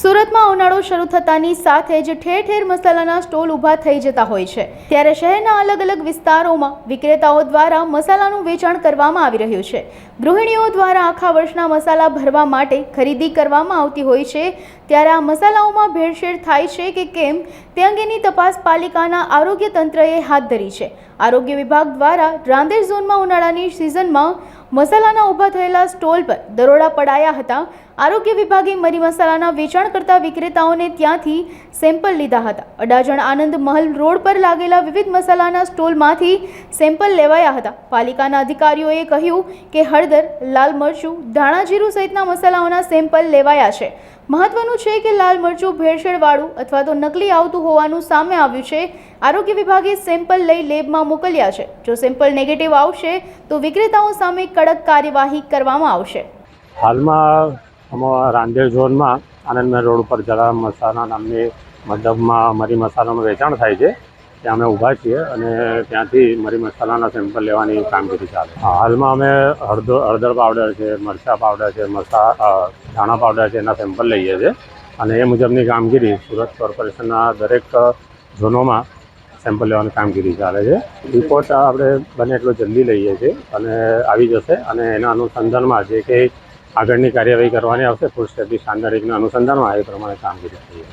સુરતમાં ઉનાળો શરૂ થતાની સાથે જ ઠેર ઠેર મસાલાના સ્ટોલ ઊભા થઈ જતા હોય છે, ત્યારે શહેરના અલગ અલગ વિસ્તારોમાં વિક્રેતાઓ દ્વારા મસાલાનું વેચાણ કરવામાં આવી રહ્યું છે। ગૃહિણીઓ દ્વારા આખા વર્ષના મસાલા ભરવા માટે ખરીદી કરવામાં આવતી હોય છે, ત્યારે આ મસાલાઓમાં ભેળસેળ થાય છે કે કેમ તે અંગેની તપાસ પાલિકાના આરોગ્ય તંત્રએ હાથ ધરી છે। આરોગ્ય વિભાગ દ્વારા રાંદેર ઝોનમાં ઉનાળાની સિઝનમાં મસાલાના ઊભા થયેલા સ્ટોલ પર દરોડા પડાયા હતા। આરોગ્ય વિભાગે મરી મસાલાના વેચાણ કરતા વિક્રેતાઓને ત્યાંથી સેમ્પલ લીધા હતા। અડાજણ આનંદ મહલ રોડ પર લાગેલા વિવિધ મસાલાના સ્ટોલમાંથી સેમ્પલ લેવાયા હતા। પાલિકાના અધિકારીઓએ કહ્યું કે હળદર, લાલ મરચું, ધાણા જીરું સહિતના મસાલાઓના સેમ્પલ લેવાયા છે। મહત્વનું છે કે લાલ મરચું ભેળસેળવાળું અથવા તો નકલી આવતું હોવાનું સામે આવ્યું છે। આરોગ્ય વિભાગે સેમ્પલ લઈ લેબમાં મોકલ્યા છે। જો સેમ્પલ નેગેટિવ આવશે તો વિક્રેતાઓ સામે કડક કાર્યવાહી કરવામાં આવશે। હાલમાં રાંદેર ઝોનમાં આનંદ રોડ ઉપર જરા મસાલા નામની મતલબમાં મરી મસાલાનું વેચાણ થાય છે, ત્યાં અમે ઊભા છીએ અને ત્યાંથી મરી મસાલાના સેમ્પલ લેવાની કામગીરી ચાલે। હાલમાં અમે હળદર પાવડર છે, મરચાં પાવડર છે, ધાણા પાવડર છે, એના સેમ્પલ લઈએ છીએ અને એ મુજબની કામગીરી સુરત કોર્પોરેશનના દરેક ઝોનોમાં સેમ્પલ લેવાની કામગીરી ચાલે છે। રિપોર્ટ આપણે બને એટલો જલ્દી લઈએ છીએ અને આવી જશે અને એના અનુસંધાનમાં જે કંઈ આગળની કાર્યવાહી કરવાની આવશે ફૂડ સેફ્ટી સ્ટાન્ડર્ડના અનુસંધાનમાં એ પ્રમાણે કામગીરી થઈએ।